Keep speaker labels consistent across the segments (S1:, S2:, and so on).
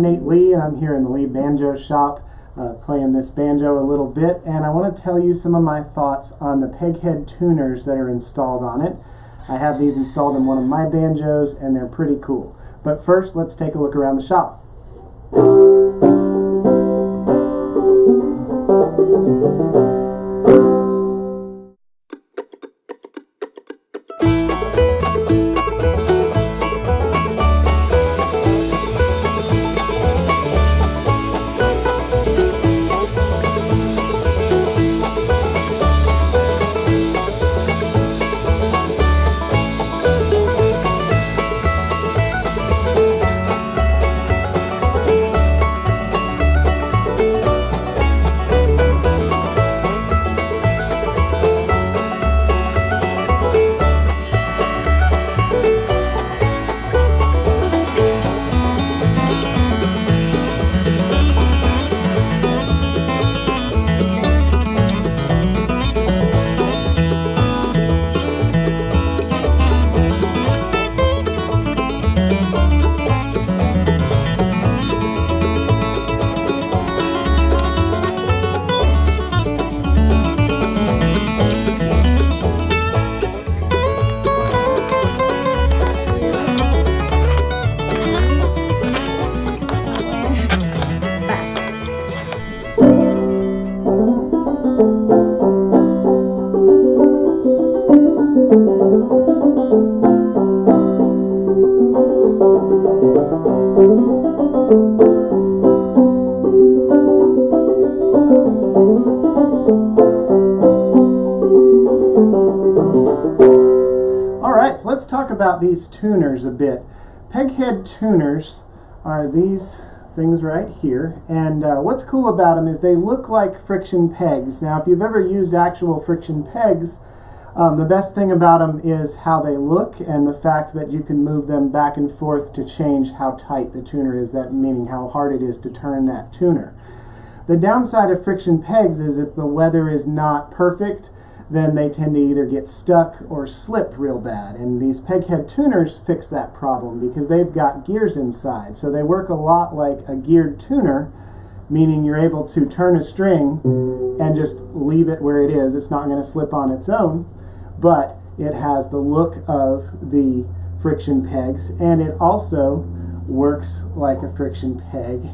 S1: Nate Lee, and I'm here in the Lee Banjo shop playing this banjo a little bit, and I want to tell you some of my thoughts on the Peghead tuners that are installed on it. I have these installed in one of my banjos, and they're pretty cool. But first, let's take a look around the shop. Alright, so let's talk about these tuners a bit. Peghead tuners are these things right here, and what's cool about them is they look like friction pegs. Now, if you've ever used actual friction pegs, the best thing about them is how they look and the fact that you can move them back and forth to change how tight the tuner is, that meaning how hard it is to turn that tuner. The downside of friction pegs is if the weather is not perfect, then they tend to either get stuck or slip real bad. And these Peghead tuners fix that problem because they've got gears inside. So they work a lot like a geared tuner, meaning you're able to turn a string and just leave it where it is. It's not going to slip on its own, but it has the look of the friction pegs, and it also works like a friction peg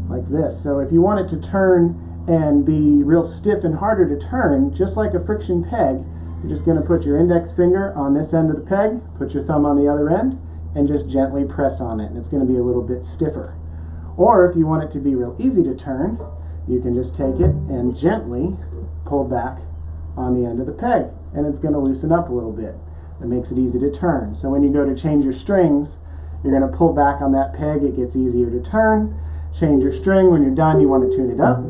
S1: like this. So if you want it to turn and be real stiff and harder to turn, just like a friction peg, you're just going to put your index finger on this end of the peg, put your thumb on the other end, and just gently press on it, and it's going to be a little bit stiffer. Or if you want it to be real easy to turn, you can just take it and gently pull back on the end of the peg, and it's going to loosen up a little bit. That makes it easy to turn. So when you go to change your strings, you're going to pull back on that peg, it gets easier to turn. Change your string. When you're done, you want to tune it up.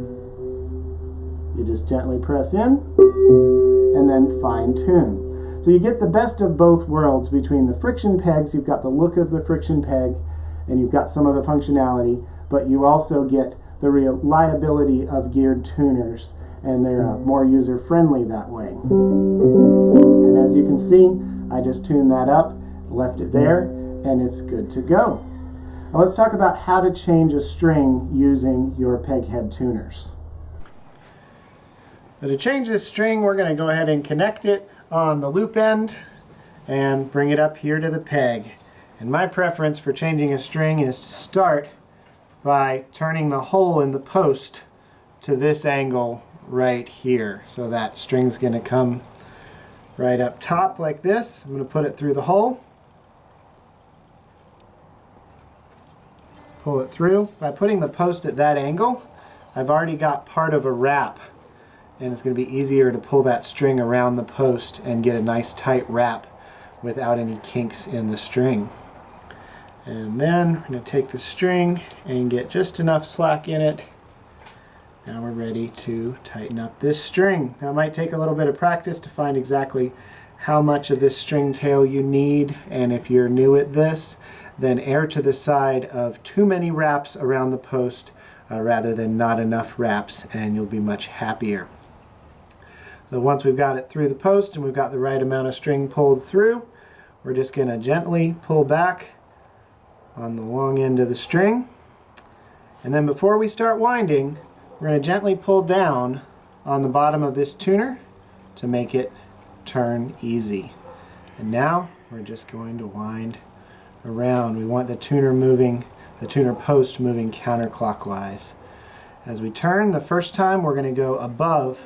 S1: You just gently press in and then fine tune. So you get the best of both worlds between the friction pegs. You've got the look of the friction peg and you've got some of the functionality, but you also get the reliability of geared tuners, and they're more user-friendly that way. And as you can see, I just tuned that up, left it there, and it's good to go. Now let's talk about how to change a string using your Peghead tuners. So to change this string, we're going to go ahead and connect it on the loop end and bring it up here to the peg. And my preference for changing a string is to start by turning the hole in the post to this angle right here. So that string's going to come right up top like this. I'm going to put it through the hole. Pull it through. By putting the post at that angle, I've already got part of a wrap, and it's going to be easier to pull that string around the post and get a nice tight wrap without any kinks in the string. And then we're going to take the string and get just enough slack in it. Now we're ready to tighten up this string. Now it might take a little bit of practice to find exactly how much of this string tail you need, and if you're new at this, then err to the side of too many wraps around the post rather than not enough wraps, and you'll be much happier. So once we've got it through the post and we've got the right amount of string pulled through, we're just going to gently pull back on the long end of the string And then before we start winding, we're going to gently pull down on the bottom of this tuner to make it turn easy. And now we're just going to wind around. We want the tuner post moving counterclockwise. As we turn, the first time we're going to go above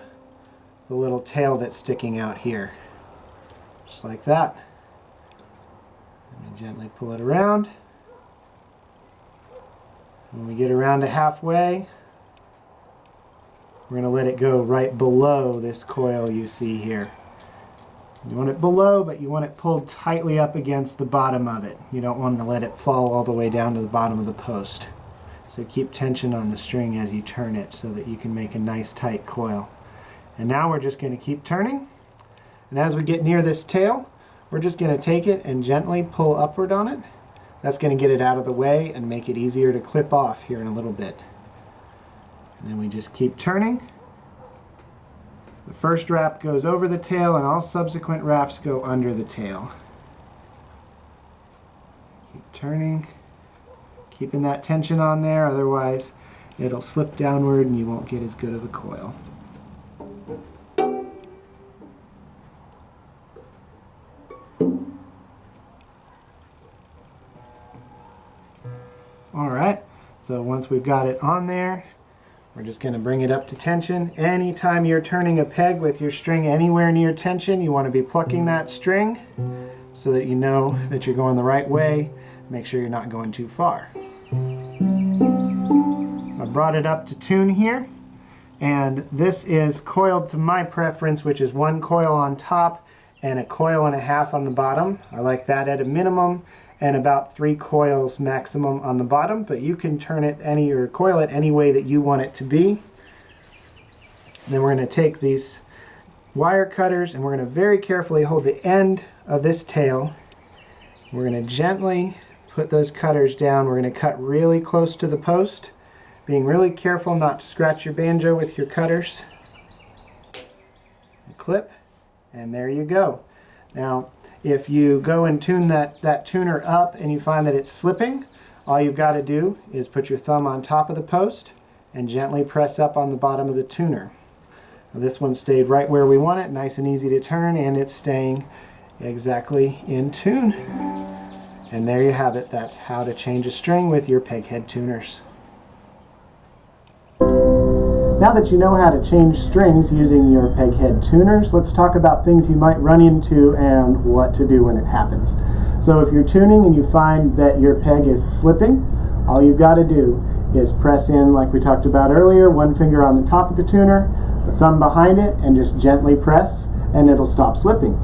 S1: the little tail that's sticking out here. Just like that. And gently pull it around. When we get around to halfway, we're going to let it go right below this coil you see here. You want it below, but you want it pulled tightly up against the bottom of it. You don't want to let it fall all the way down to the bottom of the post. So keep tension on the string as you turn it so that you can make a nice tight coil. And now we're just going to keep turning. And as we get near this tail, we're just going to take it and gently pull upward on it. That's going to get it out of the way and make it easier to clip off here in a little bit. And then we just keep turning. The first wrap goes over the tail and all subsequent wraps go under the tail. Keep turning, keeping that tension on there, otherwise it'll slip downward and you won't get as good of a coil. Alright, so once we've got it on there, we're just going to bring it up to tension. Anytime you're turning a peg with your string anywhere near tension, you want to be plucking that string so that you know that you're going the right way. Make sure you're not going too far. I brought it up to tune here, and this is coiled to my preference, which is one coil on top and a coil and a half on the bottom. I like that at a minimum, and about 3 coils maximum on the bottom, but you can turn it or coil it any way that you want it to be. And then we're going to take these wire cutters and we're going to very carefully hold the end of this tail. We're going to gently put those cutters down. We're going to cut really close to the post, being really careful not to scratch your banjo with your cutters. Clip, and there you go. Now, if you go and tune that tuner up and you find that it's slipping, all you've got to do is put your thumb on top of the post and gently press up on the bottom of the tuner. Now, this one stayed right where we want it, nice and easy to turn, and it's staying exactly in tune. And there you have it. That's how to change a string with your peghead tuners. Now that you know how to change strings using your peghead tuners, let's talk about things you might run into and what to do when it happens. So if you're tuning and you find that your peg is slipping, all you've got to do is press in, like we talked about earlier, one finger on the top of the tuner, the thumb behind it, and just gently press, and it'll stop slipping.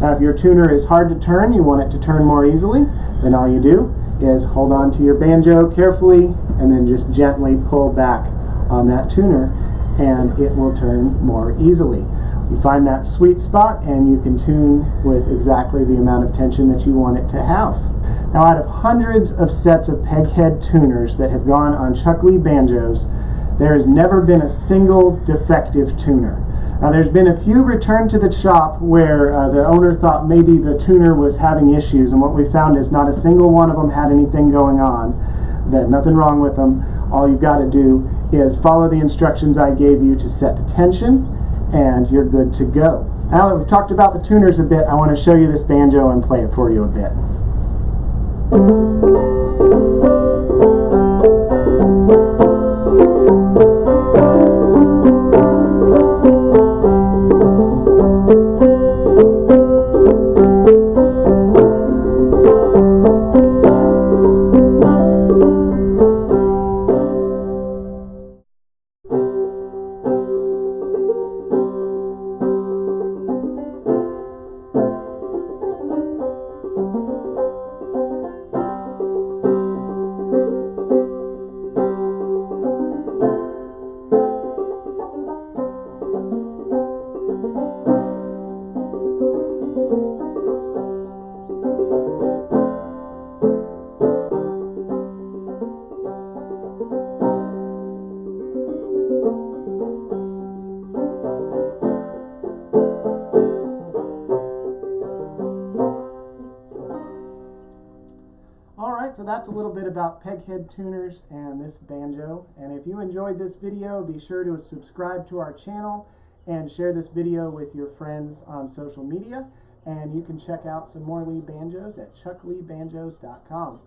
S1: Now if your tuner is hard to turn, you want it to turn more easily, then all you do is hold on to your banjo carefully and then just gently pull back on that tuner and it will turn more easily. You find that sweet spot and you can tune with exactly the amount of tension that you want it to have. Now out of hundreds of sets of peghead tuners that have gone on Chuck Lee banjos, there has never been a single defective tuner. Now there's been a few returned to the shop where the owner thought maybe the tuner was having issues, and what we found is not a single one of them had anything going on, that nothing wrong with them. All you've got to do is follow the instructions I gave you to set the tension, and you're good to go. Now that we've talked about the tuners a bit, I want to show you this banjo and play it for you a bit. Alright, so that's a little bit about peghead tuners and this banjo. And if you enjoyed this video, be sure to subscribe to our channel and share this video with your friends on social media. And you can check out some more Lee banjos at chuckleebanjos.com.